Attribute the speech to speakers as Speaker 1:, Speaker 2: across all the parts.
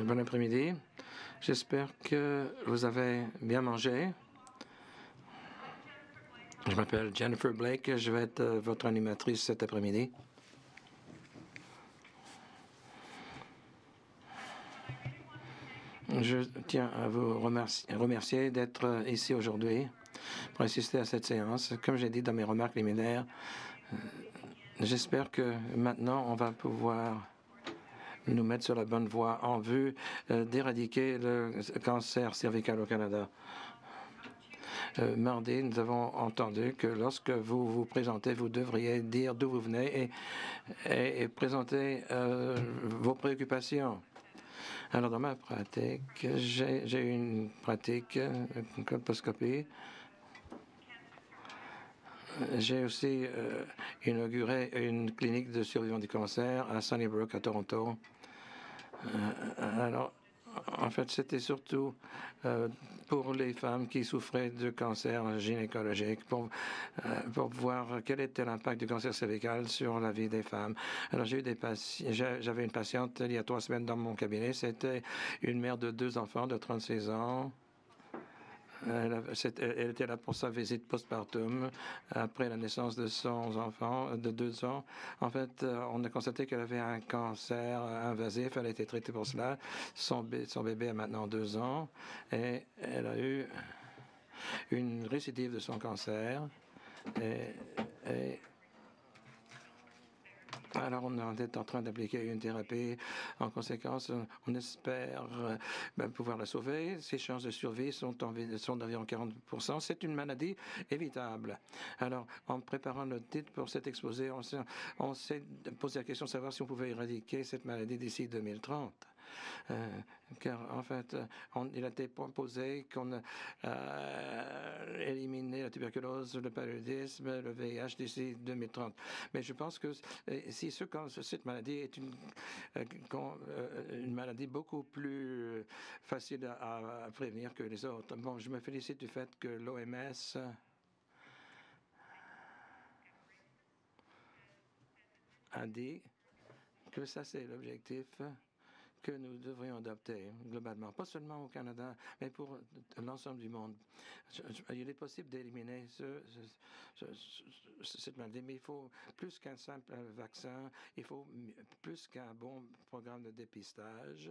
Speaker 1: Bon après-midi. J'espère que vous avez bien mangé. Je m'appelle Jennifer Blake. Je vais être votre animatrice cet après-midi. Je tiens à vous remercier d'être ici aujourd'hui pour assister à cette séance. Comme j'ai dit dans mes remarques liminaires, j'espère que maintenant on va pouvoir nous mettre sur la bonne voie en vue d'éradiquer le cancer cervical au Canada. Mardi, nous avons entendu que lorsque vous vous présentez, vous devriez dire d'où vous venez et présenter vos préoccupations. Alors, dans ma pratique, j'ai une pratique, une colposcopie. J'ai aussi inauguré une clinique de survivants du cancer à Sunnybrook, à Toronto. Alors, en fait, c'était surtout pour les femmes qui souffraient de cancer gynécologique, pour voir quel était l'impact du cancer cervical sur la vie des femmes. Alors, j'avais une patiente il y a 3 semaines dans mon cabinet. C'était une mère de 2 enfants de 36 ans. Elle était là pour sa visite postpartum après la naissance de son enfant de 2 ans. En fait, on a constaté qu'elle avait un cancer invasif. Elle a été traitée pour cela. Son bébé a maintenant 2 ans et elle a eu une récidive de son cancer. Alors, on est en train d'appliquer une thérapie. En conséquence, on espère pouvoir la sauver. Ses chances de survie sont d'environ 40%. C'est une maladie évitable. Alors, en préparant notre titre pour cet exposé, on s'est posé la question de savoir si on pouvait éradiquer cette maladie d'ici 2030. Car en fait, il a été proposé qu'on éliminer la tuberculose, le paludisme, le VIH d'ici 2030. Mais je pense que si cette maladie est une maladie beaucoup plus facile à prévenir que les autres. Bon, je me félicite du fait que l'OMS a dit que ça, c'est l'objectif que nous devrions adopter globalement, pas seulement au Canada, mais pour l'ensemble du monde. Il est possible d'éliminer cette maladie, mais il faut plus qu'un simple vaccin, il faut plus qu'un bon programme de dépistage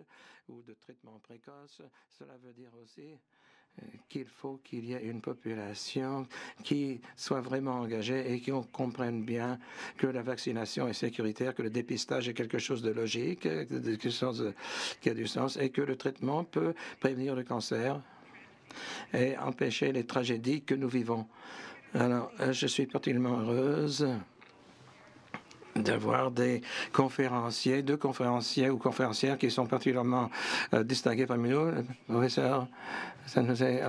Speaker 1: ou de traitement précoce. Cela veut dire aussi qu'il faut qu'il y ait une population qui soit vraiment engagée et qui comprenne bien que la vaccination est sécuritaire, que le dépistage est quelque chose de logique, qui a du sens, et que le traitement peut prévenir le cancer et empêcher les tragédies que nous vivons. Alors, je suis particulièrement heureuse d'avoir deux conférenciers ou conférencières qui sont particulièrement distingués parmi nous. Le professeur, ça nous est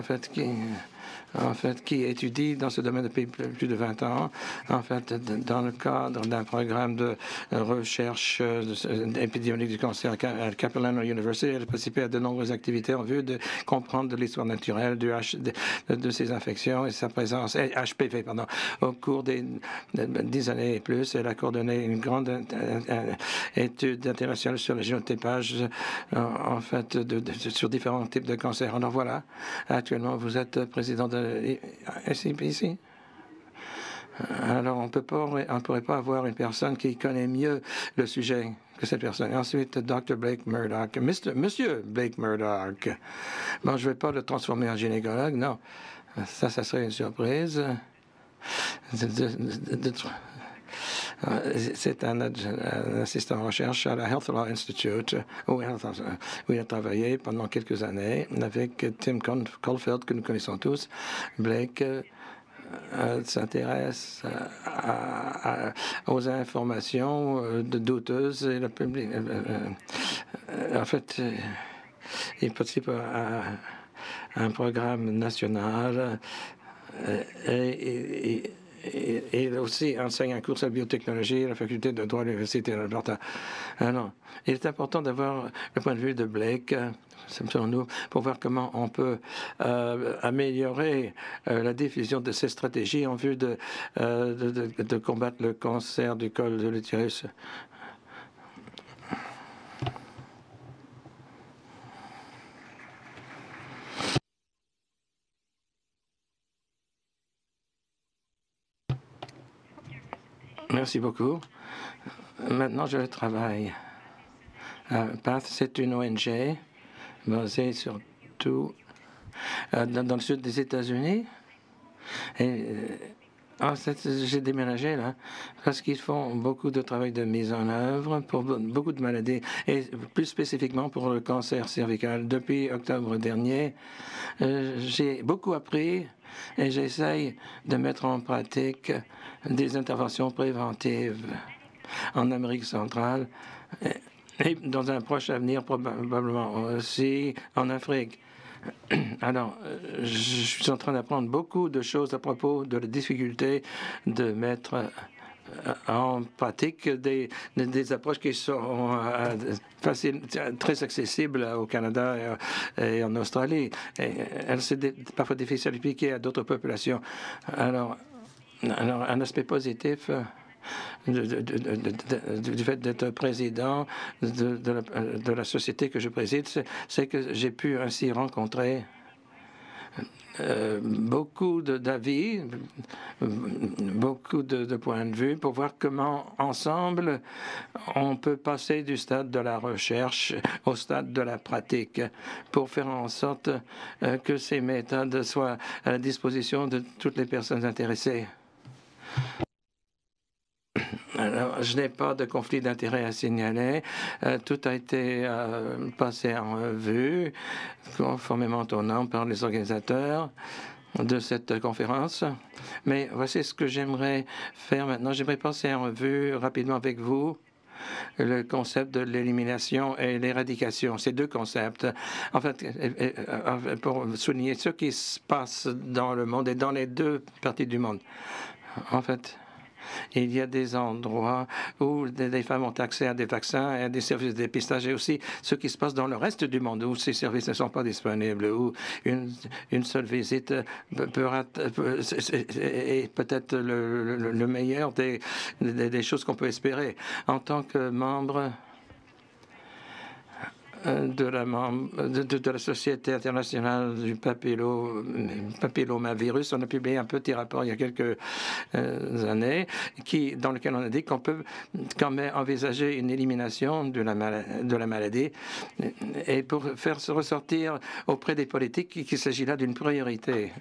Speaker 1: qui étudie dans ce domaine depuis plus de 20 ans, en fait, dans le cadre d'un programme de recherche épidémiologique du cancer à Capilano University. Elle a participé à de nombreuses activités en vue de comprendre l'histoire naturelle de ces infections et sa présence, HPV, pardon, au cours des 10 années et plus. Elle a coordonné une grande étude internationale sur le génotypage, en fait, sur différents types de cancers. Alors voilà, actuellement, vous êtes président de SCPC. Alors, on ne pourrait pas avoir une personne qui connaît mieux le sujet que cette personne. Et ensuite, Dr. Blake Murdoch. Monsieur Blake Murdoch. Bon, je ne vais pas le transformer en gynécologue, non. Ça serait une surprise. C'est un assistant en recherche à la Health Law Institute, où il a travaillé pendant quelques années avec Tim Caulfield, que nous connaissons tous. Blake s'intéresse aux informations douteuses et le public. En fait, il participe à un programme national et il aussi enseigne un cours de biotechnologie à la faculté de droit de l'Université d'Alberta. Alors, il est important d'avoir le point de vue de Blake, selon nous, pour voir comment on peut améliorer la diffusion de ces stratégies en vue de combattre le cancer du col de l'utérus. Merci beaucoup. Maintenant, je travaille. PATH, c'est une ONG basée surtout dans le sud des États-Unis. Et j'ai déménagé là parce qu'ils font beaucoup de travail de mise en œuvre pour beaucoup de maladies et plus spécifiquement pour le cancer cervical. Depuis octobre dernier, j'ai beaucoup appris et j'essaye de mettre en pratique des interventions préventives en Amérique centrale et dans un proche avenir probablement aussi en Afrique. Alors, je suis en train d'apprendre beaucoup de choses à propos de la difficulté de mettre en pratique des approches qui sont faciles, très accessibles au Canada et en Australie. Et c'est parfois difficile à appliquer à d'autres populations. Alors, un aspect positif du fait d'être président de la société que je préside, c'est que j'ai pu ainsi rencontrer beaucoup d'avis, beaucoup de points de vue pour voir comment, ensemble, on peut passer du stade de la recherche au stade de la pratique pour faire en sorte que ces méthodes soient à la disposition de toutes les personnes intéressées. Alors, je n'ai pas de conflit d'intérêt à signaler. Tout a été passé en revue, conformément au nom par les organisateurs de cette conférence. Mais voici ce que j'aimerais faire maintenant. J'aimerais passer en revue rapidement avec vous le concept de l'élimination et l'éradication, ces deux concepts. En fait, pour souligner ce qui se passe dans le monde et dans les deux parties du monde. En fait, il y a des endroits où des femmes ont accès à des vaccins et à des services de dépistage, et aussi ce qui se passe dans le reste du monde où ces services ne sont pas disponibles, où une seule visite est peut-être le meilleur des choses qu'on peut espérer. En tant que membre de la Société internationale du papillomavirus. On a publié un petit rapport il y a quelques années dans lequel on a dit qu'on peut quand même envisager une élimination de la maladie et pour faire se ressortir auprès des politiques qu'il s'agit là d'une priorité.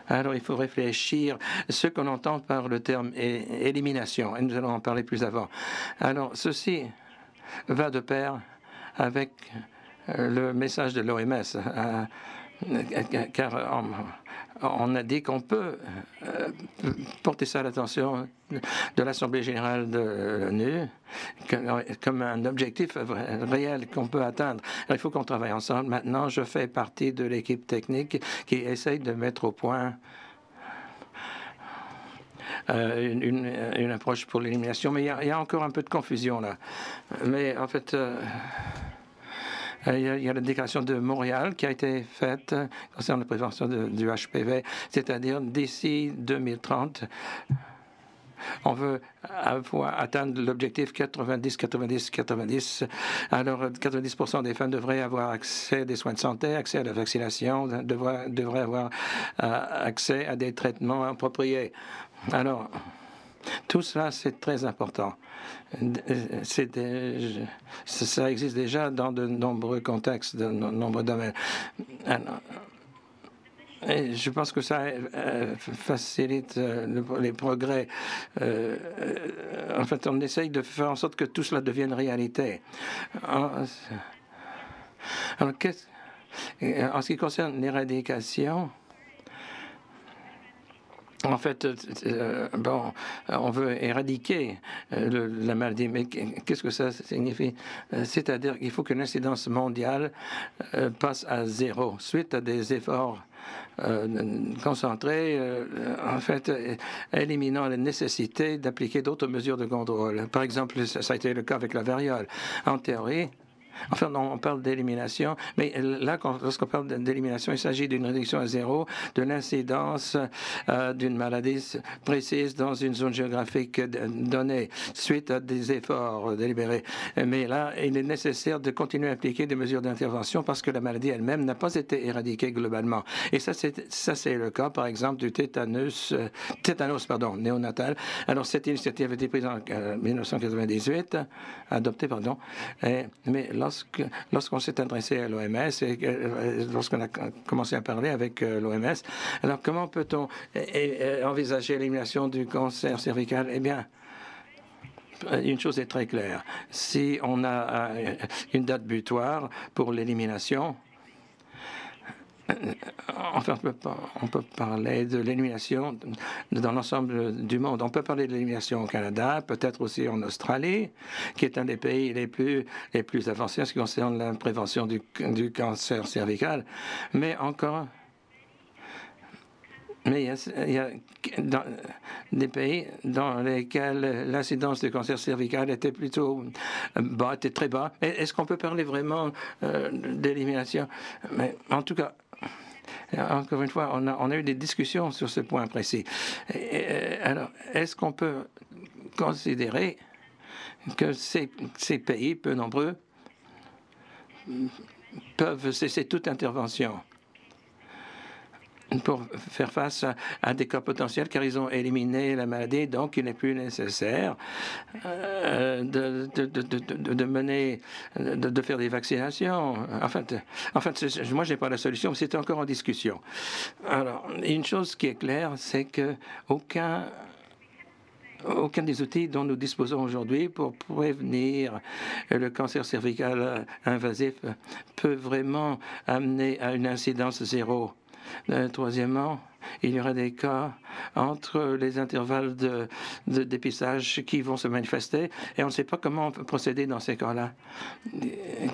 Speaker 1: Alors, il faut réfléchir ce qu'on entend par le terme élimination, et nous allons en parler plus avant. Alors, ceci va de pair avec le message de l'OMS, car on a dit qu'on peut porter ça à l'attention de l'Assemblée générale de l'ONU comme un objectif réel qu'on peut atteindre. Alors, il faut qu'on travaille ensemble. Maintenant, je fais partie de l'équipe technique qui essaye de mettre au point une approche pour l'élimination, mais il y a encore un peu de confusion là. Mais en fait, il y a la déclaration de Montréal qui a été faite concernant la prévention du HPV, c'est-à-dire d'ici 2030, on veut atteindre l'objectif 90-90-90. Alors, 90% des femmes devraient avoir accès à des soins de santé, accès à la vaccination, devraient avoir accès à des traitements appropriés. Alors, tout cela, c'est très important. Ça existe déjà dans de nombreux contextes, dans de nombreux domaines. Alors, et je pense que ça facilite les progrès. En fait, on essaye de faire en sorte que tout cela devienne réalité. Alors, en ce qui concerne l'éradication, en fait, on veut éradiquer la maladie, mais qu'est-ce que ça signifie? C'est-à-dire qu'il faut que l'incidence mondiale passe à 0 suite à des efforts concentrés, en fait, éliminant la nécessité d'appliquer d'autres mesures de contrôle. Par exemple, ça a été le cas avec la variole. En théorie, Enfin, non, on parle d'élimination, mais là, lorsqu'on parle d'élimination, il s'agit d'une réduction à zéro de l'incidence d'une maladie précise dans une zone géographique donnée suite à des efforts délibérés. Mais là, il est nécessaire de continuer à appliquer des mesures d'intervention parce que la maladie elle-même n'a pas été éradiquée globalement. Et ça, c'est le cas, par exemple, du tétanos néonatal. Alors, cette initiative a été prise en 1998, adoptée, pardon, mais lorsqu'on s'est adressé à l'OMS et lorsqu'on a commencé à parler avec l'OMS, alors comment peut-on envisager l'élimination du cancer cervical? Eh bien, une chose est très claire. Si on a une date butoir pour l'élimination, enfin, on peut parler de l'élimination dans l'ensemble du monde. On peut parler de l'élimination au Canada, peut-être aussi en Australie, qui est un des pays les plus avancés en ce qui concerne la prévention du cancer cervical. Mais encore... Mais il y a des pays dans lesquels l'incidence de cancer cervical était plutôt bas, était très bas. Est-ce qu'on peut parler vraiment d'élimination? Mais en tout cas, encore une fois, on a eu des discussions sur ce point précis. Alors, est-ce qu'on peut considérer que ces pays, peu nombreux, peuvent cesser toute intervention pour faire face à des cas potentiels, car ils ont éliminé la maladie, donc il n'est plus nécessaire de faire des vaccinations. En fait, moi, je n'ai pas la solution, mais c'est encore en discussion. Alors, une chose qui est claire, c'est que aucun des outils dont nous disposons aujourd'hui pour prévenir le cancer cervical invasif peut vraiment amener à une incidence zéro. Troisièmement, il y aura des cas entre les intervalles de dépistage qui vont se manifester et on ne sait pas comment on peut procéder dans ces cas-là.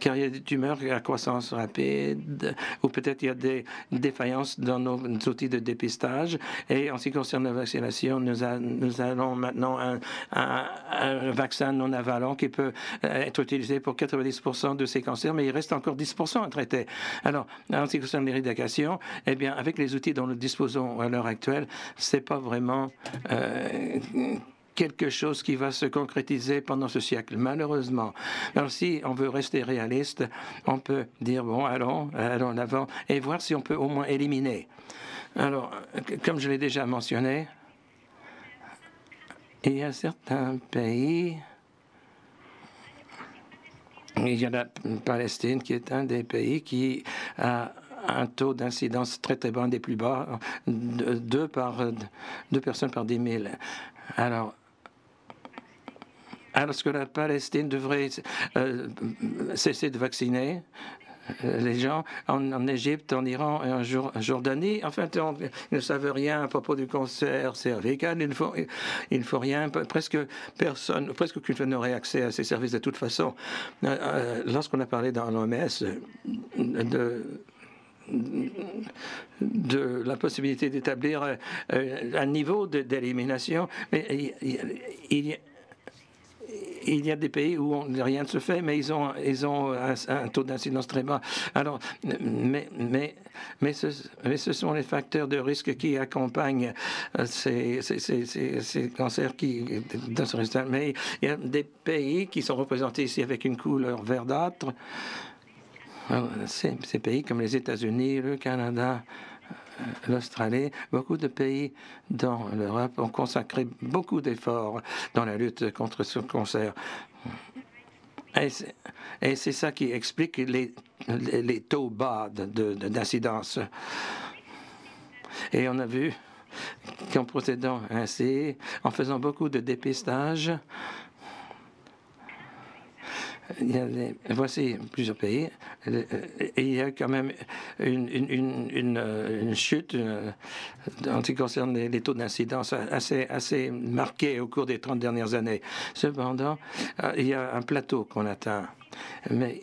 Speaker 1: Car il y a des tumeurs à croissance rapide ou peut-être il y a des défaillances dans nos outils de dépistage. Et en ce qui concerne la vaccination, nous allons maintenant un vaccin non avalent qui peut être utilisé pour 90% de ces cancers, mais il reste encore 10% à traiter. Alors, en ce qui concerne l'éradication, eh bien, avec les outils dont nous disposons à l'heure actuelle, c'est pas vraiment quelque chose qui va se concrétiser pendant ce siècle, malheureusement. Alors, si on veut rester réaliste, on peut dire, bon, allons en avant et voir si on peut au moins éliminer. Alors, comme je l'ai déjà mentionné, il y a certains pays... Il y a la Palestine qui est un des pays qui a un taux d'incidence très très bas, des plus bas, deux personnes par 10 000. Alors ce que la Palestine devrait cesser de vacciner les gens en Égypte, en Iran et en Jordanie, en fait, ils ne savent rien à propos du cancer cervical. Il ne faut rien. Presque aucune n'aurait accès à ces services de toute façon. Lorsqu'on a parlé dans l'OMS de la possibilité d'établir un niveau d'élimination, mais il y a des pays où rien ne se fait, mais ils ont un taux d'incidence très bas. Alors, mais ce sont les facteurs de risque qui accompagnent ces cancers dans ce résultat. Mais il y a des pays qui sont représentés ici avec une couleur verdâtre. Ces pays comme les États-Unis, le Canada, l'Australie, beaucoup de pays dans l'Europe ont consacré beaucoup d'efforts dans la lutte contre ce cancer. Et c'est ça qui explique les taux bas d'incidence. Et on a vu qu'en procédant ainsi, en faisant beaucoup de dépistage, voici plusieurs pays. Et il y a quand même une chute en ce qui concerne les taux d'incidence assez marqués au cours des 30 dernières années. Cependant, il y a un plateau qu'on atteint. Mais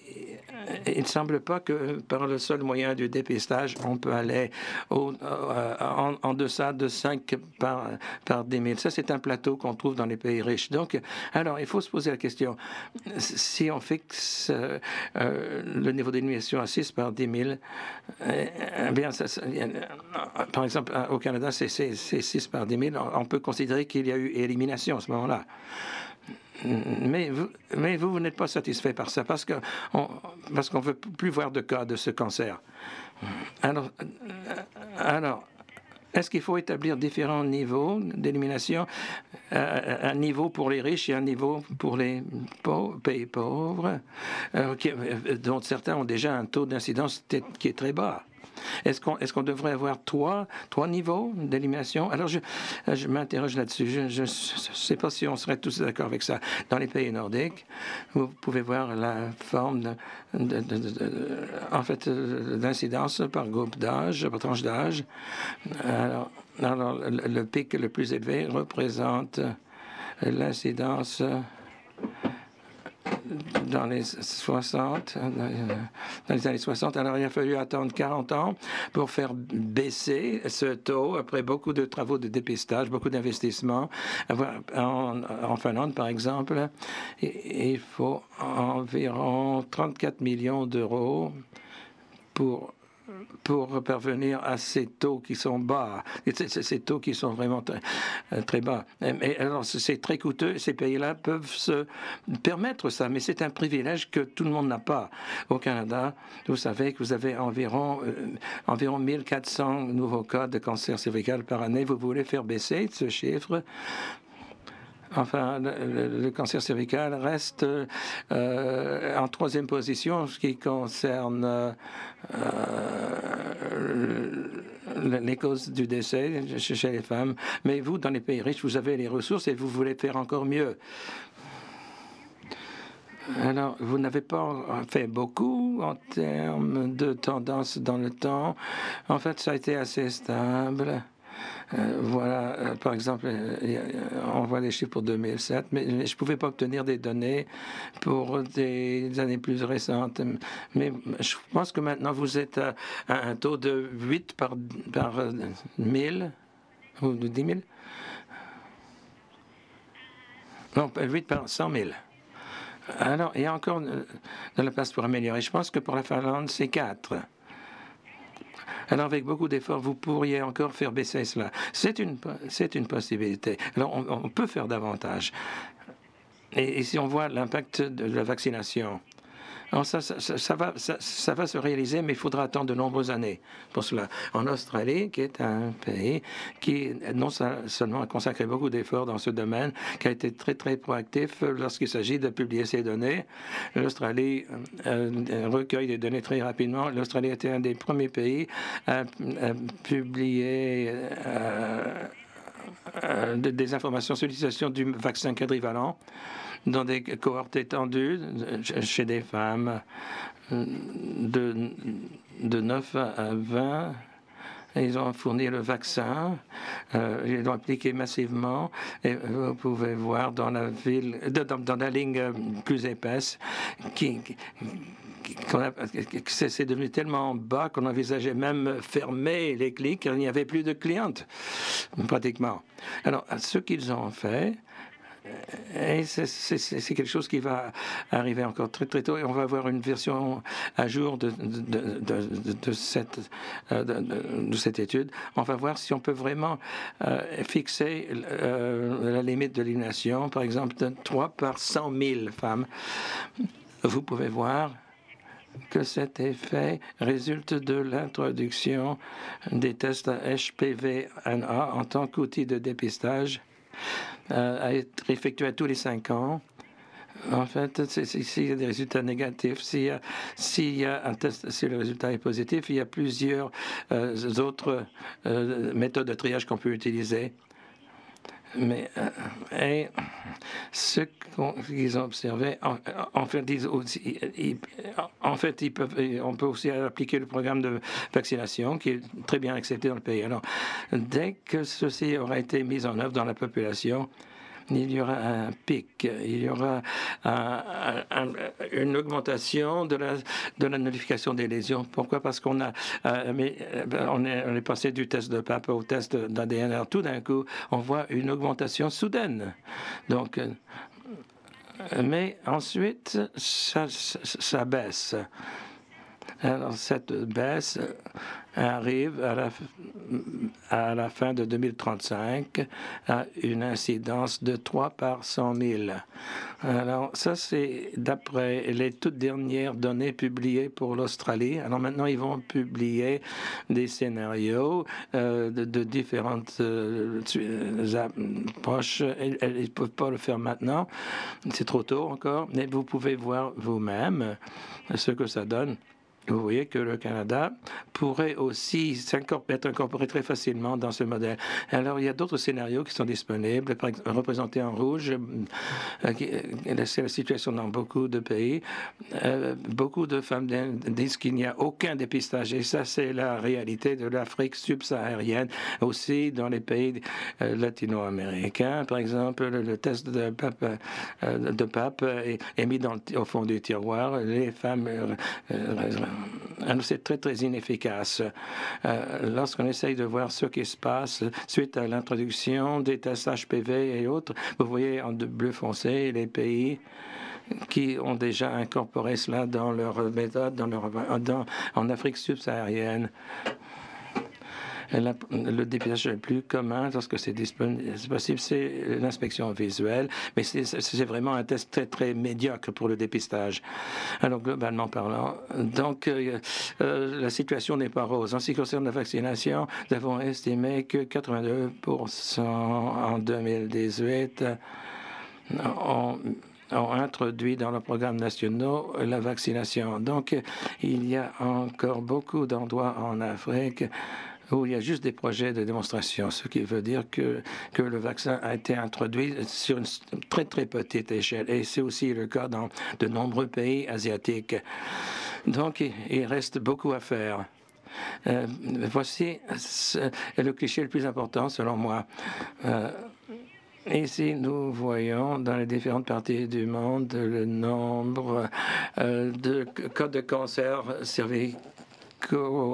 Speaker 1: il ne semble pas que par le seul moyen du dépistage, on peut aller en deçà de 5 par 10 000. Ça, c'est un plateau qu'on trouve dans les pays riches. Donc, alors, il faut se poser la question, si on fixe le niveau d'élimination à 6 par 10 000, eh bien, par exemple, au Canada, c'est 6 par 10 000. On peut considérer qu'il y a eu élimination à ce moment-là. Mais vous n'êtes pas satisfait par ça parce qu'on ne veut plus voir de cas de ce cancer. Alors est-ce qu'il faut établir différents niveaux d'élimination, un niveau pour les riches et un niveau pour les pays pauvres, dont certains ont déjà un taux d'incidence qui est très bas? Est-ce qu'on devrait avoir trois niveaux d'élimination? Alors, je m'interroge là-dessus. Je ne sais pas si on serait tous d'accord avec ça. Dans les pays nordiques, vous pouvez voir la forme en fait, d'incidence par groupe d'âge, par tranche d'âge. Alors, le pic le plus élevé représente l'incidence dans les 60, dans les années 60. Alors, il a fallu attendre 40 ans pour faire baisser ce taux après beaucoup de travaux de dépistage, beaucoup d'investissements. En Finlande, par exemple, il faut environ 34 millions d'euros pour parvenir à ces taux qui sont bas, ces taux qui sont vraiment très bas. Et alors, c'est très coûteux. Ces pays-là peuvent se permettre ça, mais c'est un privilège que tout le monde n'a pas. Au Canada, vous savez que vous avez environ 1400 nouveaux cas de cancer cervical par année. Vous voulez faire baisser ce chiffre? Enfin, le cancer cervical reste en troisième position en ce qui concerne les causes du décès chez les femmes. Mais vous, dans les pays riches, vous avez les ressources et vous voulez faire encore mieux. Alors, vous n'avez pas fait beaucoup en termes de tendance dans le temps. En fait, ça a été assez stable. Voilà, par exemple, on voit les chiffres pour 2007, mais je ne pouvais pas obtenir des données pour des années plus récentes. Mais je pense que maintenant, vous êtes à un taux de 8 par 1000 ou de 10 000. Non, 8 par 100 000. Alors, il y a encore de la place pour améliorer. Je pense que pour la Finlande, c'est 4. Alors, avec beaucoup d'efforts, vous pourriez encore faire baisser cela. C'est une possibilité. Alors, on peut faire davantage. Et si on voit l'impact de la vaccination, alors ça va se réaliser, mais il faudra attendre de nombreuses années pour cela. En Australie, qui est un pays qui non seulement a consacré beaucoup d'efforts dans ce domaine, qui a été très, très proactif lorsqu'il s'agit de publier ces données. L'Australie recueille des données très rapidement. L'Australie était un des premiers pays à publier des informations sur l'utilisation du vaccin quadrivalent dans des cohortes étendues chez des femmes de 9 à 20. Ils ont fourni le vaccin, ils l'ont appliqué massivement, et vous pouvez voir dans la ligne plus épaisse c'est devenu tellement bas qu'on envisageait même fermer les cliniques, car il n'y avait plus de clientes, pratiquement. Alors, ce qu'ils ont fait, et c'est quelque chose qui va arriver encore très très tôt, et on va avoir une version à jour de cette étude. On va voir si on peut vraiment fixer la limite de l'élimination, par exemple de 3 par 100 000 femmes. Vous pouvez voir que cet effet résulte de l'introduction des tests HPV-1A en tant qu'outil de dépistage à être effectué à tous les 5 ans. En fait, s'il y a des résultats négatifs, si le résultat est positif, il y a plusieurs autres méthodes de triage qu'on peut utiliser. Mais ce qu'ils ont observé, on peut aussi appliquer le programme de vaccination qui est très bien accepté dans le pays. Alors, dès que ceci aura été mis en œuvre dans la population, il y aura un pic, il y aura une augmentation de la notification des lésions. Pourquoi? Parce qu'on on est passé du test de PAP au test d'ADN. Alors tout d'un coup, on voit une augmentation soudaine. Donc, mais ensuite, ça baisse. Alors, cette baisse arrive à la fin de 2035 à une incidence de 3 par 100 000. Alors, ça, c'est d'après les toutes dernières données publiées pour l'Australie. Alors, maintenant, ils vont publier des scénarios de différentes approches. Ils ne peuvent pas le faire maintenant. C'est trop tôt encore, mais vous pouvez voir vous-même ce que ça donne. Vous voyez que le Canada pourrait aussi être incorporé très facilement dans ce modèle. Alors, il y a d'autres scénarios qui sont disponibles, représentés en rouge. C'est la situation dans beaucoup de pays. Beaucoup de femmes disent qu'il n'y a aucun dépistage. Et ça, c'est la réalité de l'Afrique subsaharienne, aussi dans les pays latino-américains. Par exemple, le test de PAP est mis au fond du tiroir. Les femmes... alors c'est très, très inefficace. Lorsqu'on essaye de voir ce qui se passe suite à l'introduction des tests HPV et autres, vous voyez en bleu foncé les pays qui ont déjà incorporé cela dans leur méthode, en Afrique subsaharienne. Le dépistage le plus commun, lorsque c'est possible, c'est l'inspection visuelle, mais c'est vraiment un test très, très médiocre pour le dépistage. Alors, globalement parlant, donc, la situation n'est pas rose. En ce qui concerne la vaccination, nous avons estimé que 82% en 2018 ont introduit dans le programme national la vaccination. Donc, il y a encore beaucoup d'endroits en Afrique où il y a juste des projets de démonstration, ce qui veut dire que le vaccin a été introduit sur une très, très petite échelle. Et c'est aussi le cas dans de nombreux pays asiatiques. Donc, il reste beaucoup à faire. Voici le cliché le plus important, selon moi. Ici, nous voyons dans les différentes parties du monde le nombre de cas de cancer cervical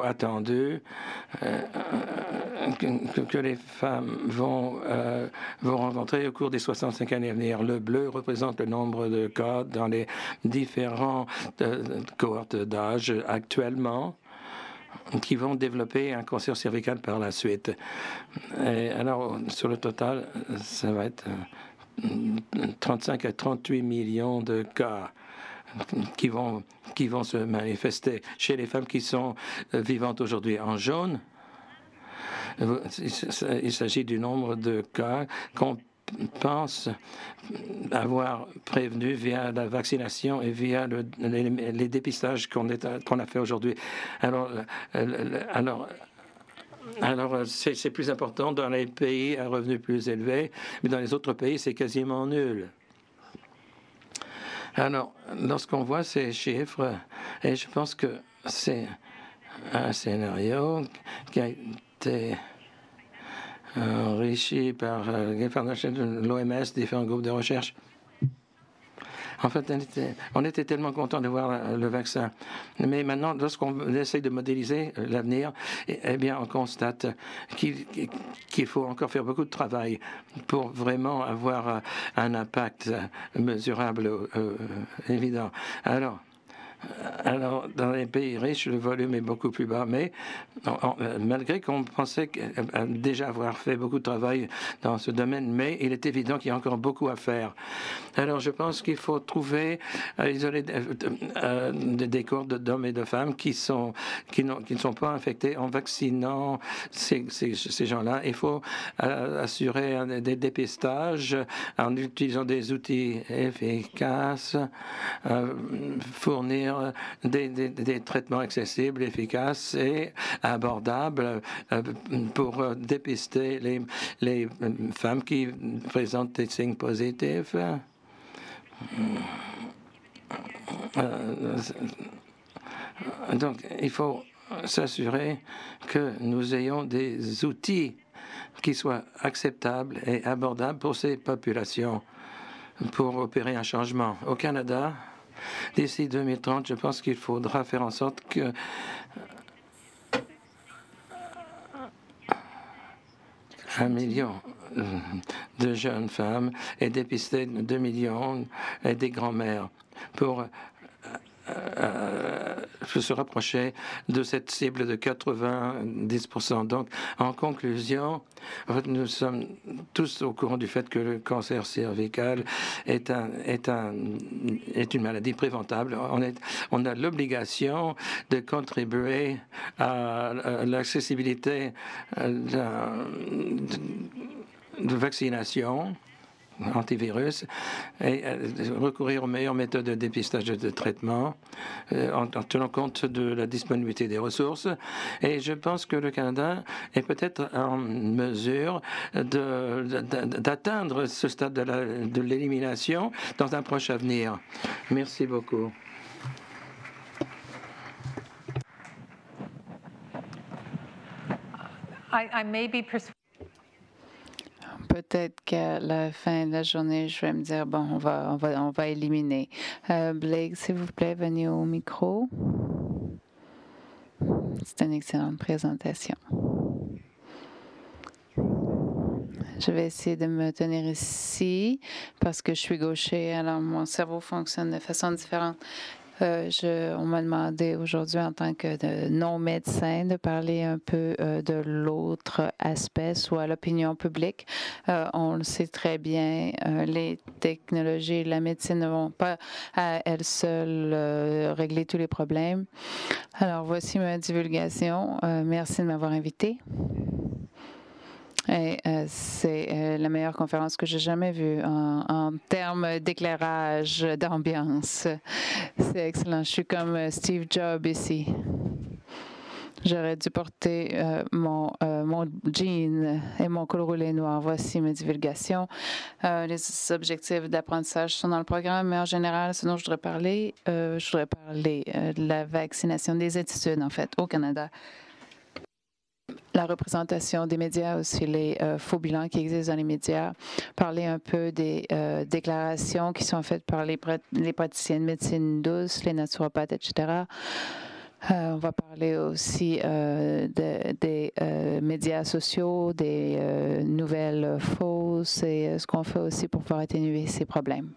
Speaker 1: attendu que les femmes vont rencontrer au cours des 65 années à venir. Le bleu représente le nombre de cas dans les différents cohortes d'âge actuellement qui vont développer un cancer cervical par la suite. Et alors, sur le total, ça va être 35 à 38 millions de cas qui vont se manifester chez les femmes qui sont vivantes aujourd'hui. En jaune, il s'agit du nombre de cas qu'on pense avoir prévenu via la vaccination et via les dépistages qu'on a fait aujourd'hui. Alors c'est plus important dans les pays à revenus plus élevés, mais dans les autres pays, c'est quasiment nul. Alors, lorsqu'on voit ces chiffres, et je pense que c'est un scénario qui a été enrichi par l'OMS, différents groupes de recherche. En fait, on était tellement contents de voir le vaccin. Mais maintenant, lorsqu'on essaye de modéliser l'avenir, eh bien, on constate qu'il faut encore faire beaucoup de travail pour vraiment avoir un impact mesurable, évident. Alors, dans les pays riches, le volume est beaucoup plus bas, mais malgré qu'on pensait déjà avoir fait beaucoup de travail dans ce domaine, mais il est évident qu'il y a encore beaucoup à faire. Alors, je pense qu'il faut trouver, isoler des cohortes d'hommes et de femmes qui ne sont pas infectés en vaccinant ces gens-là. Il faut assurer des dépistages en utilisant des outils efficaces, fournir des traitements accessibles, efficaces et abordables pour dépister les femmes qui présentent des signes positifs. Donc, il faut s'assurer que nous ayons des outils qui soit acceptable et abordable pour ces populations pour opérer un changement. Au Canada, d'ici 2030, je pense qu'il faudra faire en sorte que 1 million de jeunes femmes et dépister 2 millions et des grands-mères pour se rapprocher de cette cible de 90%. Donc, en conclusion, en fait, nous sommes tous au courant du fait que le cancer cervical est une maladie préventable. On a l'obligation de contribuer à l'accessibilité de vaccination antivirus et recourir aux meilleures méthodes de dépistage et de traitement en tenant compte de la disponibilité des ressources. Et je pense que le Canada est peut-être en mesure d'atteindre ce stade de l'élimination dans un proche avenir. Merci beaucoup.
Speaker 2: I may be
Speaker 3: Peut-être qu'à la fin de la journée, je vais me dire, bon, on va éliminer. Blake, s'il vous plaît, venez au micro. C'est une excellente présentation. Je vais essayer de me tenir ici parce que je suis gaucher, alors mon cerveau fonctionne de façon différente. On m'a demandé aujourd'hui, en tant que non-médecin, de parler un peu de l'autre aspect, soit l'opinion publique. On le sait très bien, les technologies et la médecine ne vont pas à elles seules régler tous les problèmes. Alors, voici ma divulgation. Merci de m'avoir invité. Et c'est la meilleure conférence que j'ai jamais vue en termes d'éclairage, d'ambiance. C'est excellent. Je suis comme Steve Jobs ici. J'aurais dû porter mon jean et mon col roulé noir. Voici mes divulgations. Les objectifs d'apprentissage sont dans le programme, mais en général, ce dont je voudrais parler de la vaccination, des études, en fait, au Canada. La représentation des médias, aussi les faux bilans qui existent dans les médias, parler un peu des déclarations qui sont faites par les praticiens de médecine douce, les naturopathes, etc. On va parler aussi des médias sociaux, des nouvelles fausses et ce qu'on fait aussi pour pouvoir atténuer ces problèmes.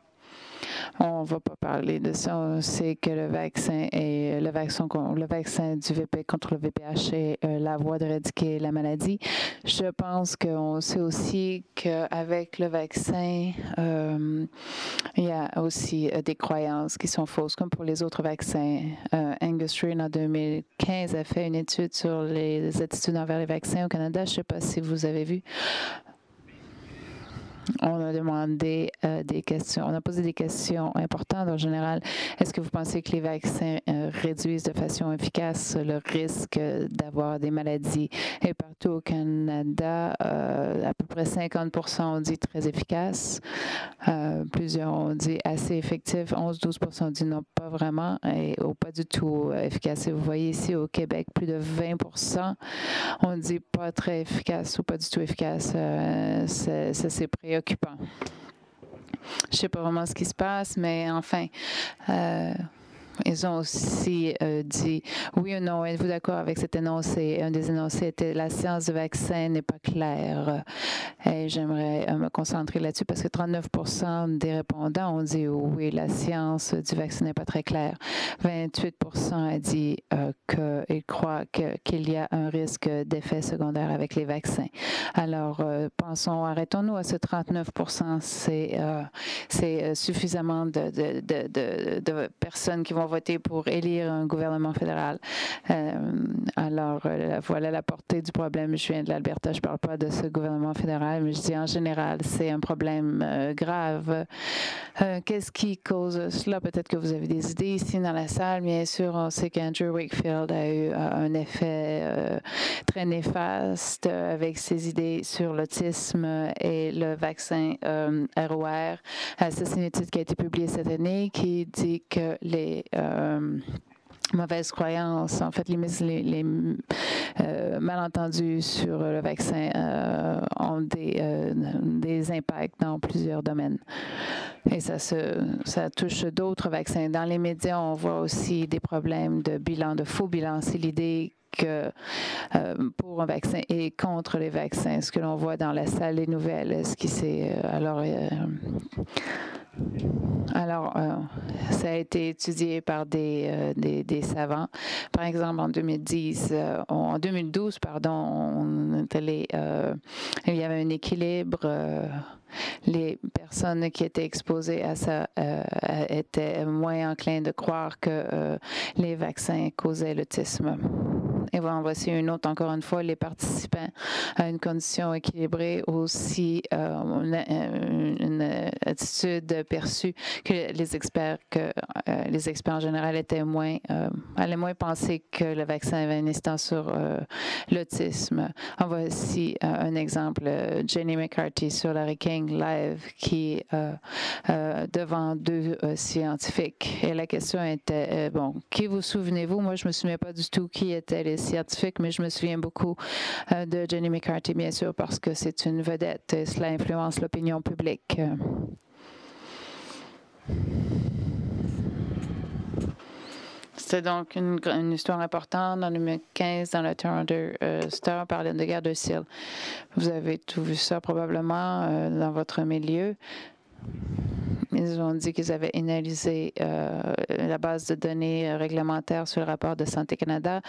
Speaker 3: On ne va pas parler de ça. On sait que le vaccin du VP contre le VPH est la voie d'éradiquer la maladie. Je pense qu'on sait aussi qu'avec le vaccin, il y a aussi des croyances qui sont fausses, comme pour les autres vaccins. Angus Reid, en 2015, a fait une étude sur les attitudes envers les vaccins au Canada. Je ne sais pas si vous avez vu. On a demandé des questions, on a posé des questions importantes en général. Est-ce que vous pensez que les vaccins réduisent de façon efficace le risque d'avoir des maladies? Et partout au Canada, à peu près 50% ont dit très efficace. Plusieurs ont dit assez effectif. 11-12% ont dit non, pas vraiment et pas du tout efficace. Et vous voyez ici au Québec, plus de 20% ont dit pas très efficace ou pas du tout efficace. Ça, c'est préoccupant. Je ne sais pas vraiment ce qui se passe, mais enfin, ils ont aussi dit oui ou non. Êtes-vous d'accord avec cet énoncé? Un des énoncés était la science du vaccin n'est pas claire. Et j'aimerais me concentrer là-dessus parce que 39% des répondants ont dit oui, la science du vaccin n'est pas très claire. 28% a dit qu'ils croient qu'il y a un risque d'effet secondaire avec les vaccins. Alors, arrêtons-nous à ce 39%. C'est suffisamment de personnes qui vont voter pour élire un gouvernement fédéral. Voilà la portée du problème. Je viens de l'Alberta, je ne parle pas de ce gouvernement fédéral, mais je dis en général, c'est un problème grave. Qu'est-ce qui cause cela? Peut-être que vous avez des idées ici dans la salle. Bien sûr, on sait qu'Andrew Wakefield a eu un effet très néfaste avec ses idées sur l'autisme et le vaccin ROR. Ça, c'est une étude qui a été publiée cette année qui dit que mauvaises croyances, en fait, les malentendus sur le vaccin ont des impacts dans plusieurs domaines. Et ça touche d'autres vaccins. Dans les médias, on voit aussi des problèmes de bilan, de faux bilan. C'est l'idée que pour un vaccin et contre les vaccins, ce que l'on voit dans la salle des nouvelles, ce qui s'est ça a été étudié par des savants. Par exemple, en 2012, il y avait un équilibre. Les personnes qui étaient exposées à ça étaient moins enclins de croire que les vaccins causaient l'autisme. Et voilà, voici une autre, encore une fois, les participants à une condition équilibrée, aussi une attitude perçue que les experts en général allaient moins penser que le vaccin avait une incidence sur l'autisme. On voit ici un exemple, Jenny McCarthy sur Larry King Live, qui devant deux scientifiques. Et la question était, qui vous souvenez-vous? Moi, je ne me souviens pas du tout qui étaient les scientifiques, mais je me souviens beaucoup de Jenny McCarthy, bien sûr, parce que c'est une vedette et cela influence l'opinion publique. C'était donc une histoire importante en 2015 dans le Toronto Star par de guerre de cils. Vous avez tout vu ça probablement dans votre milieu. Ils ont dit qu'ils avaient analysé la base de données réglementaire sur le rapport de Santé Canada,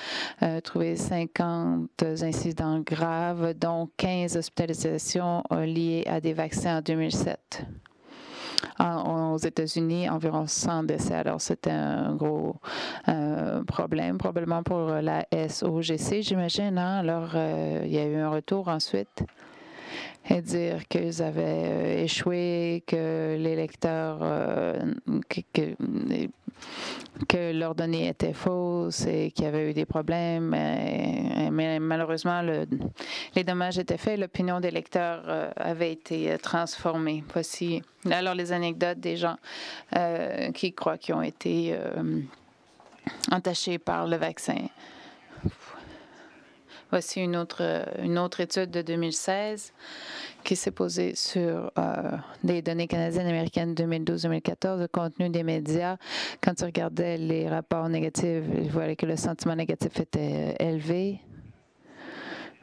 Speaker 3: trouvé 50 incidents graves, dont 15 hospitalisations liées à des vaccins en 2007. Aux États-Unis, environ 100 décès. Alors, c'était un gros problème, probablement pour la SOGC, j'imagine. Hein? Alors, il y a eu un retour ensuite. Et dire qu'ils avaient échoué, que les lecteurs, que leurs données étaient fausses et qu'il y avait eu des problèmes. Mais malheureusement, les dommages étaient faits. L'opinion des lecteurs avait été transformée. Voici alors les anecdotes des gens qui croient qu'ils ont été entachés par le vaccin. Voici une autre étude de 2016 qui s'est posée sur des données canadiennes américaines 2012-2014, le contenu des médias. Quand tu regardais les rapports négatifs, il voyait que le sentiment négatif était élevé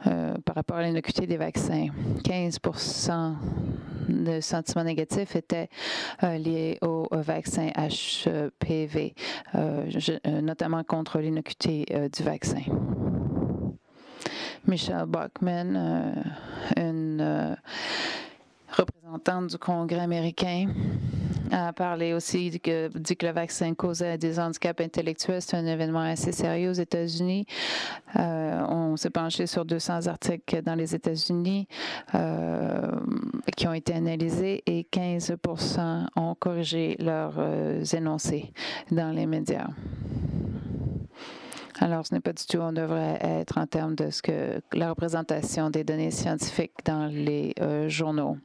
Speaker 3: par rapport à l'innocuité des vaccins. 15% de sentiments négatifs étaient liés au vaccin HPV, notamment contre l'innocuité du vaccin. Michelle Bachmann, une représentante du Congrès américain, a parlé aussi, dit que le vaccin causait des handicaps intellectuels. C'est un événement assez sérieux aux États-Unis. On s'est penché sur 200 articles dans les États-Unis qui ont été analysés et 15% ont corrigé leurs énoncés dans les médias. Alors, ce n'est pas du tout, on devrait être en termes de la représentation des données scientifiques dans les journaux.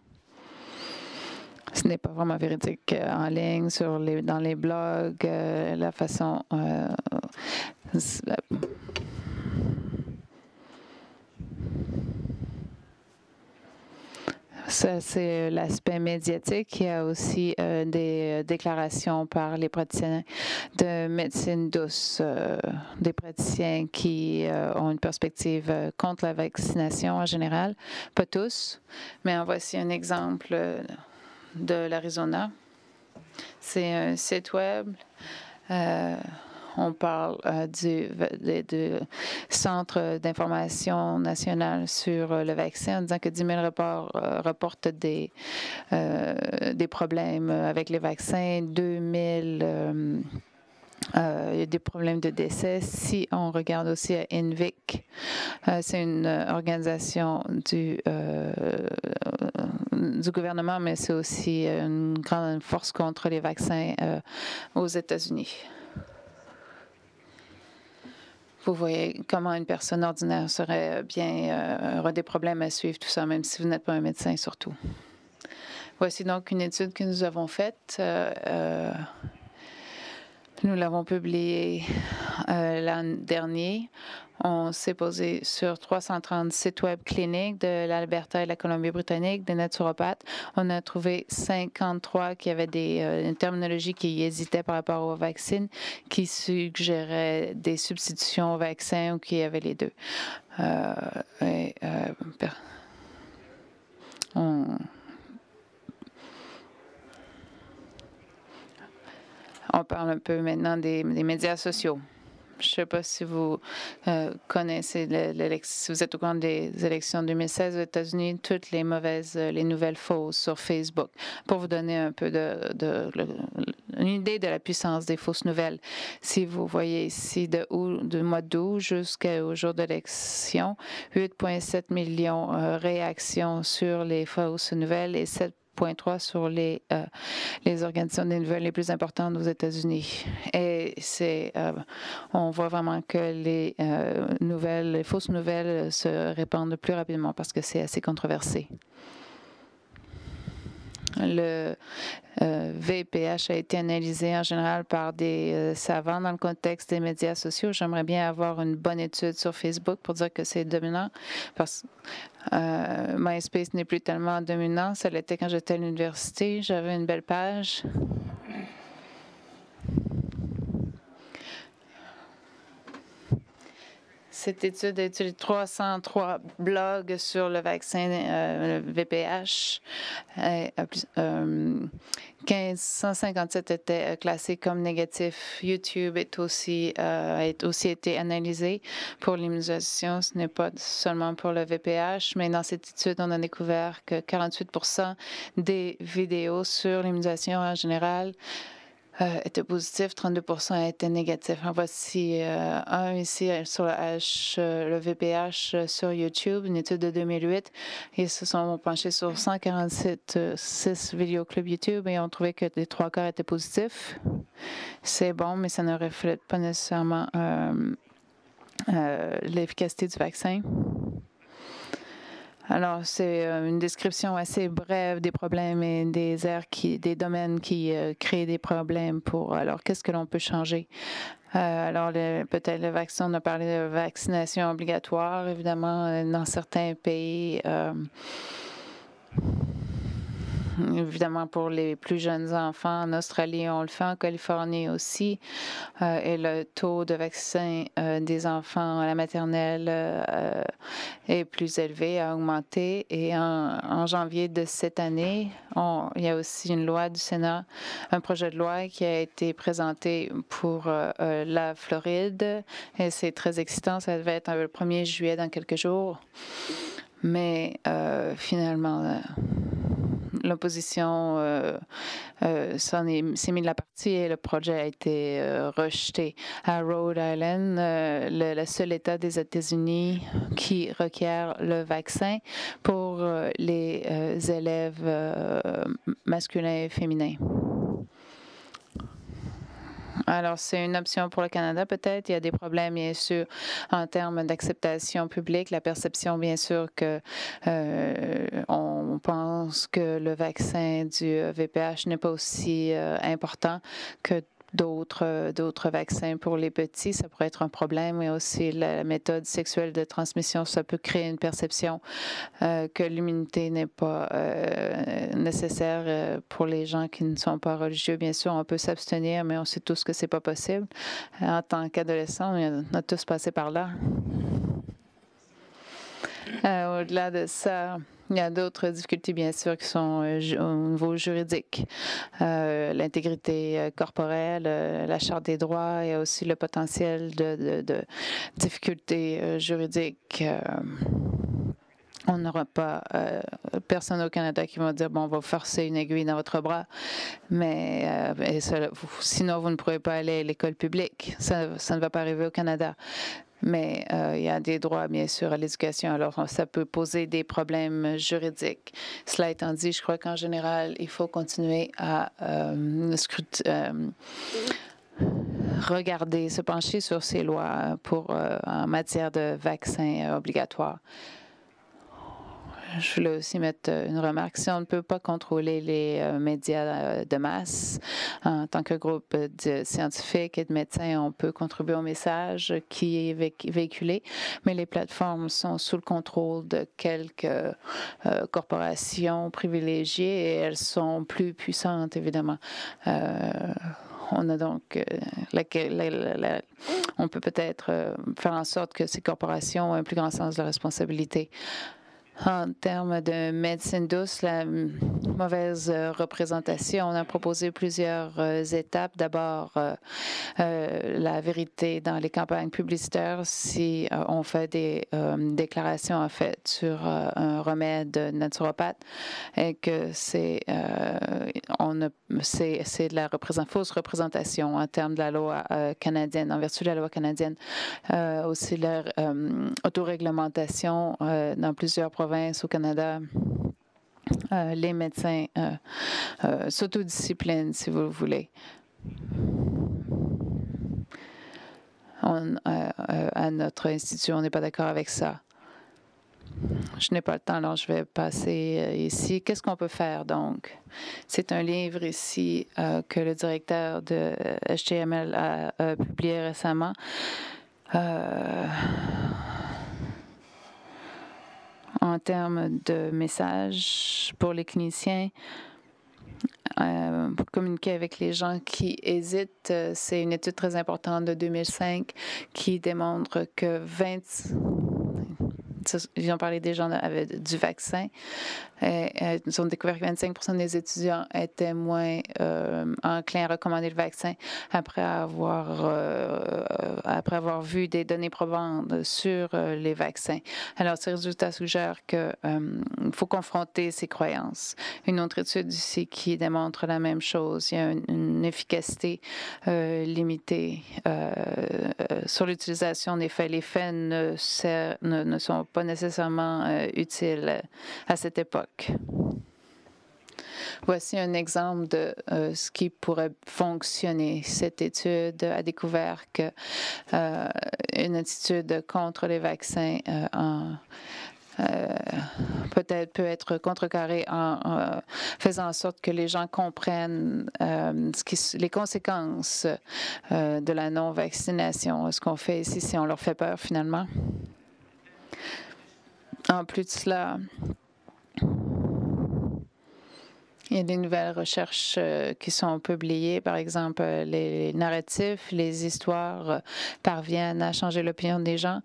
Speaker 3: Ce n'est pas vraiment véridique en ligne, dans les blogs, la façon... Ça, c'est l'aspect médiatique. Il y a aussi des déclarations par les praticiens de médecine douce, des praticiens qui ont une perspective contre la vaccination en général. Pas tous, mais en voici un exemple de l'Arizona. C'est un site web. On parle du Centre d'information national sur le vaccin en disant que 10 000 rapports reportent des problèmes avec les vaccins, 2 000 il y a des problèmes de décès. Si on regarde aussi à INVIC, c'est une organisation du gouvernement, mais c'est aussi une grande force contre les vaccins aux États-Unis. Vous voyez comment une personne ordinaire aurait des problèmes à suivre tout ça, même si vous n'êtes pas un médecin surtout. Voici donc une étude que nous avons faite. Nous l'avons publié l'an dernier. On s'est posé sur 330 sites web cliniques de l'Alberta et la Colombie-Britannique, des naturopathes. On a trouvé 53 qui avaient une terminologie qui hésitait par rapport aux vaccins, qui suggéraient des substitutions aux vaccins ou qui avaient les deux. On parle un peu maintenant des médias sociaux. Je ne sais pas si vous connaissez, si vous êtes au courant des élections 2016 aux États-Unis, toutes les nouvelles fausses sur Facebook. Pour vous donner un peu une idée de la puissance des fausses nouvelles, si vous voyez ici du mois d'août jusqu'au jour de l'élection, 8,7 millions de réactions sur les fausses nouvelles et 7,3 sur les organisations des nouvelles les plus importantes aux États-Unis. Et on voit vraiment que les fausses nouvelles se répandent plus rapidement parce que c'est assez controversé. Le VPH a été analysé en général par des savants dans le contexte des médias sociaux. J'aimerais bien avoir une bonne étude sur Facebook pour dire que c'est dominant parce que MySpace n'est plus tellement dominant. Ça l'était quand j'étais à l'université. J'avais une belle page. Cette étude a étudié 303 blogs sur le vaccin le VPH. 157 étaient classés comme négatifs. YouTube a aussi été analysé pour l'immunisation. Ce n'est pas seulement pour le VPH, mais dans cette étude, on a découvert que 48% des vidéos sur l'immunisation en général étaient positifs, 32% étaient négatifs. En voici un ici sur le VPH sur YouTube, une étude de 2008. Ils se sont penchés sur 146 vidéos club YouTube et ont trouvé que les 3 quarts étaient positifs. C'est bon, mais ça ne reflète pas nécessairement l'efficacité du vaccin. Alors, c'est une description assez brève des problèmes et des domaines qui créent des problèmes alors, qu'est-ce que l'on peut changer? Alors, peut-être le vaccin, on a parlé de vaccination obligatoire, évidemment, dans certains pays. Évidemment, pour les plus jeunes enfants, en Australie, on le fait, en Californie aussi. Et le taux de vaccin des enfants à la maternelle est plus élevé, a augmenté. Et en janvier de cette année, il y a aussi une loi du Sénat, un projet de loi qui a été présenté pour la Floride. Et c'est très excitant. Ça devait être le 1er juillet dans quelques jours. Mais finalement, l'opposition s'est mise de la partie et le projet a été rejeté. À Rhode Island, le seul État des États-Unis qui requiert le vaccin pour les élèves masculins et féminins. Alors, c'est une option pour le Canada, peut-être. Il y a des problèmes, bien sûr, en termes d'acceptation publique, la perception, bien sûr, que on pense que le vaccin du VPH n'est pas aussi important que d'autres vaccins pour les petits. Ça pourrait être un problème, mais aussi la méthode sexuelle de transmission, ça peut créer une perception que l'immunité n'est pas nécessaire pour les gens qui ne sont pas religieux. Bien sûr, on peut s'abstenir, mais on sait tous que c'est pas possible. En tant qu'adolescent, on a tous passé par là. Au-delà de ça, il y a d'autres difficultés, bien sûr, qui sont au niveau juridique. L'intégrité corporelle, la Charte des droits et aussi le potentiel de difficultés juridiques. On n'aura pas personne au Canada qui va dire, bon, on va forcer une aiguille dans votre bras, mais sinon, vous ne pourrez pas aller à l'école publique. Ça ne va pas arriver au Canada. Mais il y a des droits, bien sûr, à l'éducation. Alors, ça peut poser des problèmes juridiques. Cela étant dit, je crois qu'en général, il faut continuer à regarder, se pencher sur ces lois en matière de vaccins obligatoires. je voulais aussi mettre une remarque. Si on ne peut pas contrôler les médias de masse, en tant que groupe de scientifiques et de médecins, on peut contribuer au message qui est véhiculé, mais les plateformes sont sous le contrôle de quelques corporations privilégiées et elles sont plus puissantes, évidemment. On a donc, on peut peut-être faire en sorte que ces corporations aient un plus grand sens de la responsabilité. En termes de médecine douce, la mauvaise représentation, on a proposé plusieurs étapes. D'abord, la vérité dans les campagnes publicitaires. Si on fait des déclarations en fait sur un remède naturopathe et que c'est de la fausse représentation en termes de la loi canadienne, en vertu de la loi canadienne, aussi la autoréglementation dans plusieurs provinces au Canada. Les médecins s'autodisciplinent, si vous le voulez. À notre institut, on n'est pas d'accord avec ça. Je n'ai pas le temps, alors je vais passer ici. Qu'est-ce qu'on peut faire, donc? C'est un livre ici que le directeur de HTML a publié récemment. En termes de messages pour les cliniciens, pour communiquer avec les gens qui hésitent, c'est une étude très importante de 2005 qui démontre que ils ont parlé des gens du vaccin. Ils ont découvert que 25% des étudiants étaient moins enclins à recommander le vaccin après avoir vu des données probantes sur les vaccins. Alors, ces résultats suggèrent qu'il faut confronter ces croyances. Une autre étude ici qui démontre la même chose. Il y a une efficacité limitée sur l'utilisation des faits. Les faits ne sont pas nécessairement utiles à cette époque. Voici un exemple de ce qui pourrait fonctionner. Cette étude a découvert que une attitude contre les vaccins peut-être peut être contrecarrée en faisant en sorte que les gens comprennent les conséquences de la non-vaccination. Ce qu'on fait ici, si on leur fait peur finalement. En plus de cela, il y a des nouvelles recherches qui sont publiées. Par exemple, les narratifs, les histoires parviennent à changer l'opinion des gens.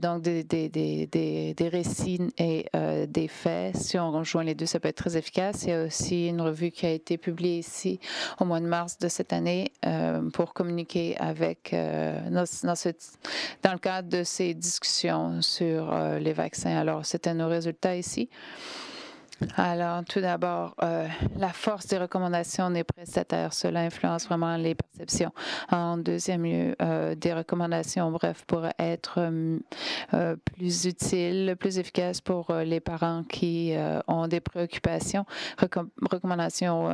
Speaker 3: Donc, des récits et des faits. Si on rejoint les deux, ça peut être très efficace. Il y a aussi une revue qui a été publiée ici au mois de mars de cette année pour communiquer avec, dans le cadre de ces discussions sur les vaccins. Alors, c'était nos résultats ici. Alors, tout d'abord, la force des recommandations des prestataires, cela influence vraiment les perceptions. En deuxième lieu, des recommandations, bref, pourraient être plus utiles, plus efficaces pour les parents qui ont des préoccupations. Recommandations,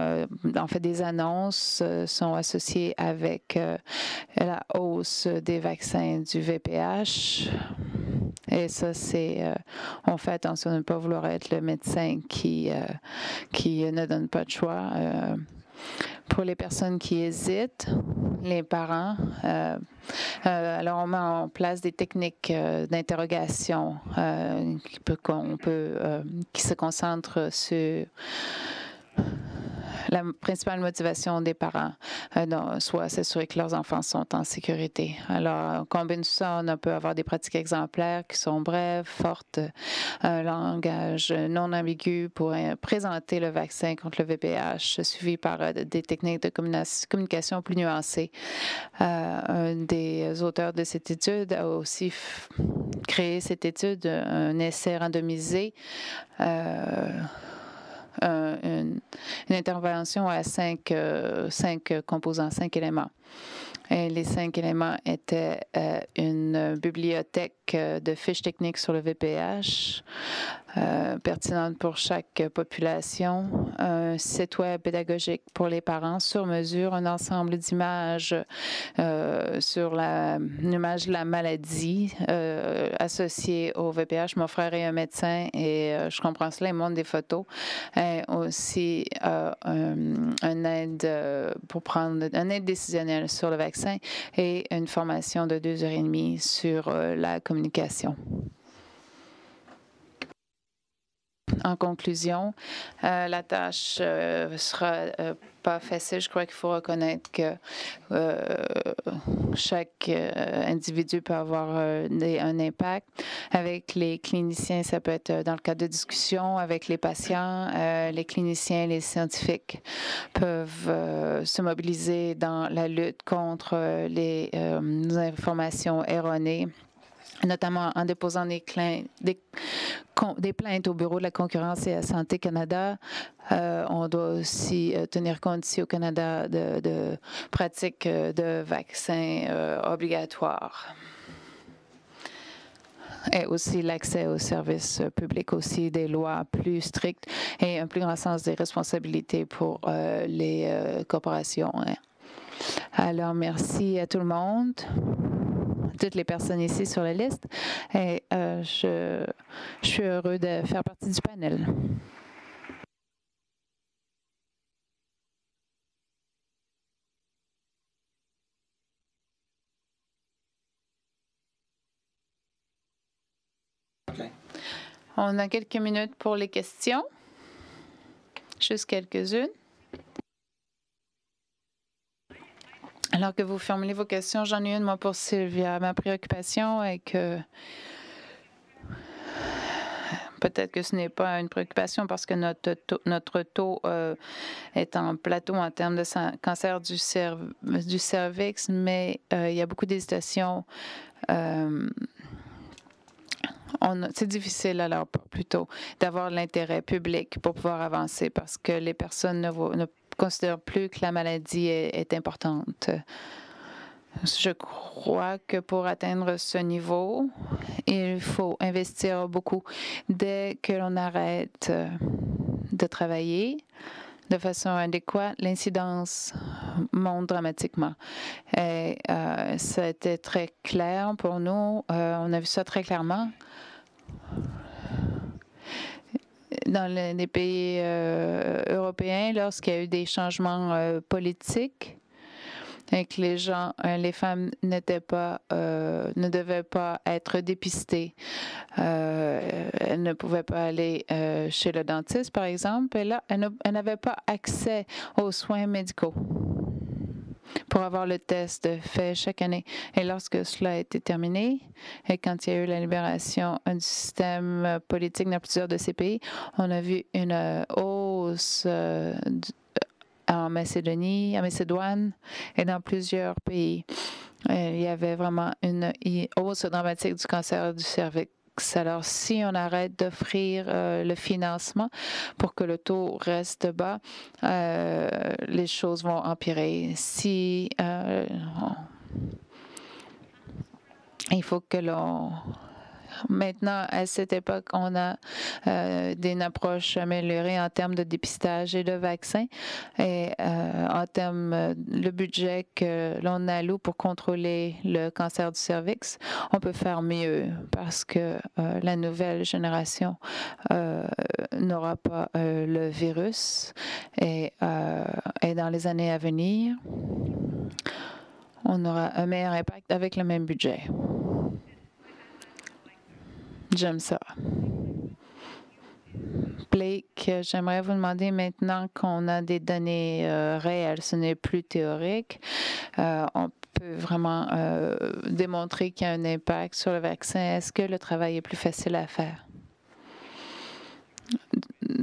Speaker 3: en fait, des annonces sont associées avec la hausse des vaccins du VPH. Et ça, on fait attention de ne pas vouloir être le médecin qui ne donne pas de choix. Pour les personnes qui hésitent, les parents, alors on met en place des techniques d'interrogation qui se concentrent sur la principale motivation des parents, soit s'assurer que leurs enfants sont en sécurité. Alors, on combine ça, on peut avoir des pratiques exemplaires qui sont brèves, fortes, un langage non ambigu pour présenter le vaccin contre le VPH, suivi par des techniques de communication plus nuancées. Un des auteurs de cette étude a aussi créé cette étude, un essai randomisé, une intervention à cinq composants, 5 éléments. Et les 5 éléments étaient une bibliothèque de fiches techniques sur le VPH, pertinente pour chaque population, un site web pédagogique pour les parents sur mesure, un ensemble d'images sur l'image de la maladie associée au VPH. Mon frère est un médecin et je comprends cela, il montre des photos. Et aussi une aide pour prendre une aide décisionnelle sur le vaccin et une formation de 2h30 sur la communication. En conclusion, la tâche sera pas facile. Je crois qu'il faut reconnaître que chaque individu peut avoir un impact. Avec les cliniciens, ça peut être dans le cadre de discussion avec les patients. Les cliniciens, les scientifiques peuvent se mobiliser dans la lutte contre les informations erronées, notamment en déposant des plaintes au Bureau de la concurrence et à Santé Canada. On doit aussi tenir compte ici au Canada de pratiques de vaccins obligatoires. Et aussi l'accès aux services publics, aussi des lois plus strictes et un plus grand sens des responsabilités pour les corporations. Alors, merci à tout le monde, toutes les personnes ici sur la liste. Et je suis heureux de faire partie du panel.
Speaker 1: Okay.
Speaker 3: On a quelques minutes pour les questions. Juste quelques-unes. Alors que vous formulez vos questions, j'en ai une, moi, pour Sylvia. Ma préoccupation est que peut-être que ce n'est pas une préoccupation parce que notre taux est en plateau en termes de cancer du cervix, mais il y a beaucoup d'hésitations. C'est difficile alors plutôt d'avoir l'intérêt public pour pouvoir avancer parce que les personnes ne considèrent plus que la maladie est importante. Je crois que pour atteindre ce niveau, il faut investir beaucoup. Dès que l'on arrête de travailler de façon adéquate, l'incidence monte dramatiquement. Et ça a été très clair pour nous. On a vu ça très clairement. Dans les pays européens, lorsqu'il y a eu des changements politiques et que les femmes ne devaient pas être dépistées, elles ne pouvaient pas aller chez le dentiste, par exemple, et là, elles n'avaient pas accès aux soins médicaux pour avoir le test fait chaque année. Et lorsque cela a été terminé, et quand il y a eu la libération du système politique dans plusieurs de ces pays, on a vu une hausse en Macédoine et dans plusieurs pays. Il y avait vraiment une hausse dramatique du cancer du cervix. Alors, si on arrête d'offrir le financement pour que le taux reste bas, les choses vont empirer. Il faut que l'on... Maintenant, à cette époque, on a une approche améliorée en termes de dépistage et de vaccins et en termes le budget que l'on alloue pour contrôler le cancer du cervix, on peut faire mieux parce que la nouvelle génération n'aura pas le virus et dans les années à venir, on aura un meilleur impact avec le même budget. J'aime ça. Blake, j'aimerais vous demander maintenant qu'on a des données réelles, ce n'est plus théorique. On peut vraiment démontrer qu'il y a un impact sur le vaccin. Est-ce que le travail est plus facile à faire?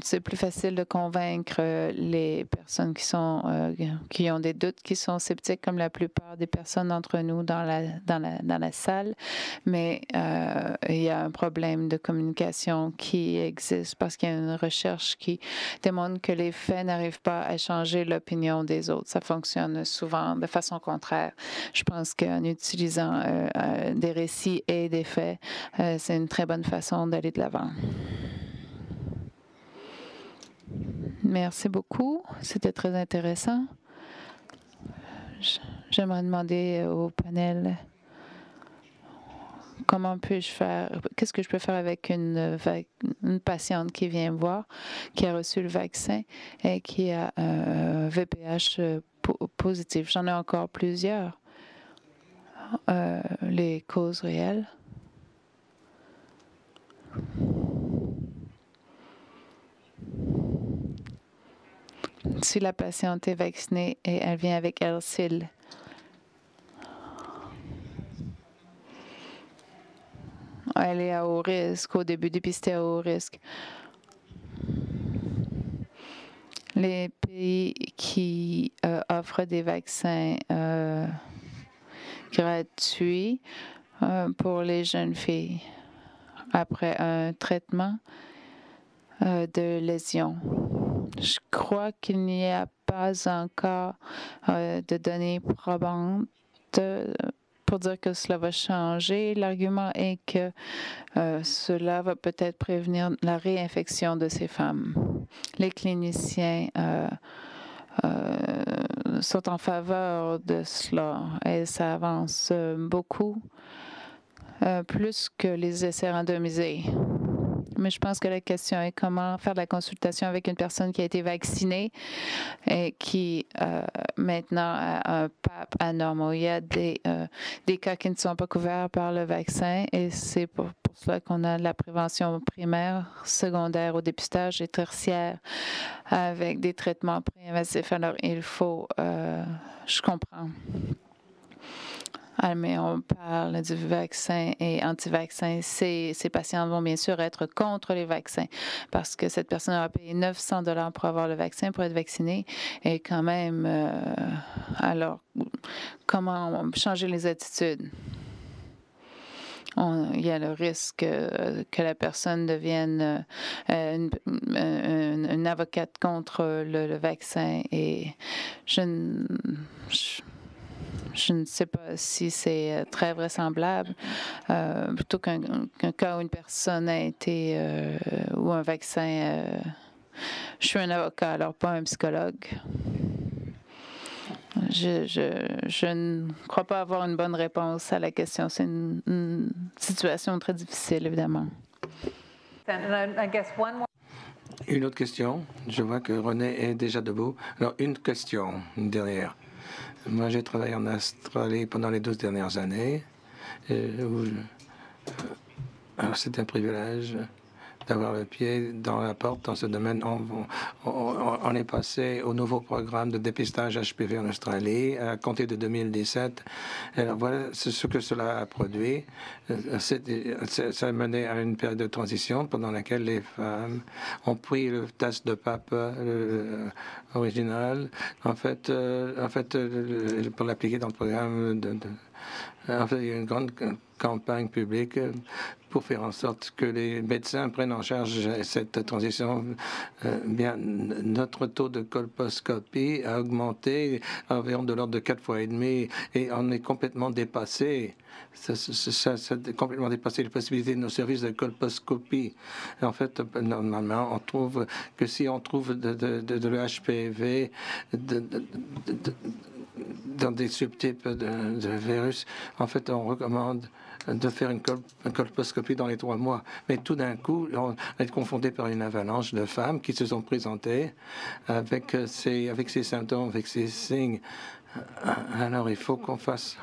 Speaker 3: C'est plus facile de convaincre les personnes qui ont des doutes, qui sont sceptiques, comme la plupart des personnes d'entre nous dans la salle. Mais il y a un problème de communication qui existe parce qu'il y a une recherche qui démontre que les faits n'arrivent pas à changer l'opinion des autres. Ça fonctionne souvent de façon contraire. Je pense qu'en utilisant des récits et des faits, c'est une très bonne façon d'aller de l'avant. Merci beaucoup. C'était très intéressant. J'aimerais demander au panel comment puis-je faire, qu'est-ce que je peux faire avec une patiente qui vient me voir, qui a reçu le vaccin et qui a un VPH positif. J'en ai encore plusieurs. Les causes réelles. Si la patiente est vaccinée et elle vient avec LCIL, elle est à haut risque, au début dépistée à haut risque. Les pays qui offrent des vaccins gratuits pour les jeunes filles après un traitement de lésion. Je crois qu'il n'y a pas encore de données probantes pour dire que cela va changer. L'argument est que cela va peut-être prévenir la réinfection de ces femmes. Les cliniciens sont en faveur de cela et ça avance beaucoup, plus que les essais randomisés. Mais je pense que la question est comment faire de la consultation avec une personne qui a été vaccinée et qui maintenant a un PAP anormal. Il y a des cas qui ne sont pas couverts par le vaccin et c'est pour cela qu'on a de la prévention primaire, secondaire au dépistage et tertiaire avec des traitements préinvasifs. Alors, il faut, je comprends. Mais on parle du vaccin et anti-vaccin. Ces patients vont bien sûr être contre les vaccins parce que cette personne aura payé 900 $ pour avoir le vaccin, pour être vaccinée. Et quand même, alors, comment changer les attitudes? Il y a le risque que la personne devienne une avocate contre le vaccin et je ne sais pas si c'est très vraisemblable, plutôt qu'un cas où une personne a été, ou un vaccin. Je suis un avocat, alors pas un psychologue. Je ne crois pas avoir une bonne réponse à la question. C'est une situation très difficile, évidemment.
Speaker 1: Une autre question. Je vois que René est déjà debout. Alors, une question, une dernière. Moi, j'ai travaillé en Australie pendant les 12 dernières années. Alors, c'est un privilège d'avoir le pied dans la porte dans ce domaine. On est passé au nouveau programme de dépistage HPV en Australie à compter de 2017. Alors voilà ce que cela a produit. Ça a mené à une période de transition pendant laquelle les femmes ont pris le test de PAP original, en fait, pour l'appliquer dans le programme en fait, il y a une grande campagne publique pour faire en sorte que les médecins prennent en charge cette transition. Bien, notre taux de colposcopie a augmenté environ de l'ordre de 4,5 fois et on est complètement dépassé. Ça a complètement dépassé les possibilités de nos services de colposcopie. En fait, normalement, on trouve que si on trouve de l'HPV, dans des subtypes de virus, en fait, on recommande de faire une colposcopie dans les 3 mois. Mais tout d'un coup, on est confronté par une avalanche de femmes qui se sont présentées avec ces symptômes, avec ces signes. Alors, il faut qu'on fasse...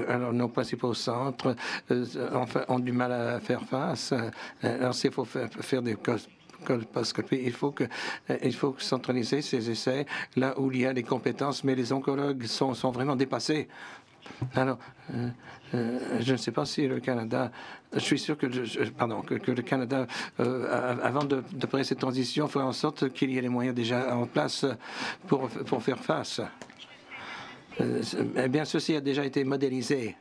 Speaker 1: alors, nos principaux centres ont du mal à faire face. Alors, s'il faut faire des colposcopie, il faut centraliser ces essais là où il y a les compétences, mais les oncologues sont vraiment dépassés. Alors, je ne sais pas si le Canada, je suis sûr que, que le Canada, avant de faire cette transition, ferait en sorte qu'il y ait les moyens déjà en place pour faire face. Eh bien, ceci a déjà été modélisé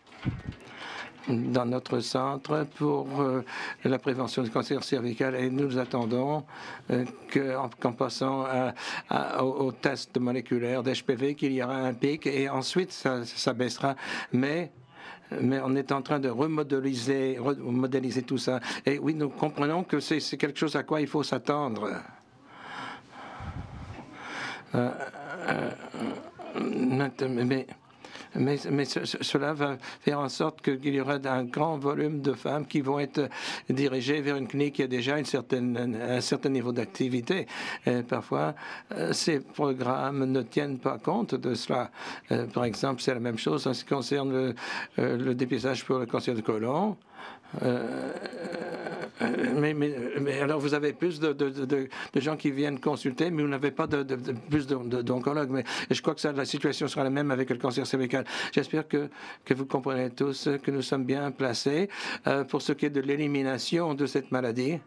Speaker 1: dans notre centre pour la prévention du cancer cervical et nous attendons qu'en passant au test moléculaire d'HPV qu'il y aura un pic et ensuite ça baissera, mais on est en train de remodéliser tout ça. Et oui, nous comprenons que c'est quelque chose à quoi il faut s'attendre. Mais cela va faire en sorte qu'il y aura un grand volume de femmes qui vont être dirigées vers une clinique qui a déjà un certain niveau d'activité. Parfois, ces programmes ne tiennent pas compte de cela. Par exemple, c'est la même chose en ce qui concerne le dépistage pour le cancer du côlon. Mais alors, vous avez plus de gens qui viennent consulter, mais vous n'avez pas plus d'oncologues. Mais je crois que la situation sera la même avec le cancer cervical. J'espère que vous comprenez tous que nous sommes bien placés pour ce qui est de l'élimination de cette maladie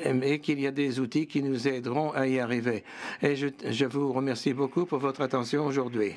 Speaker 1: et qu'il y a des outils qui nous aideront à y arriver. Et je vous remercie beaucoup pour votre attention aujourd'hui.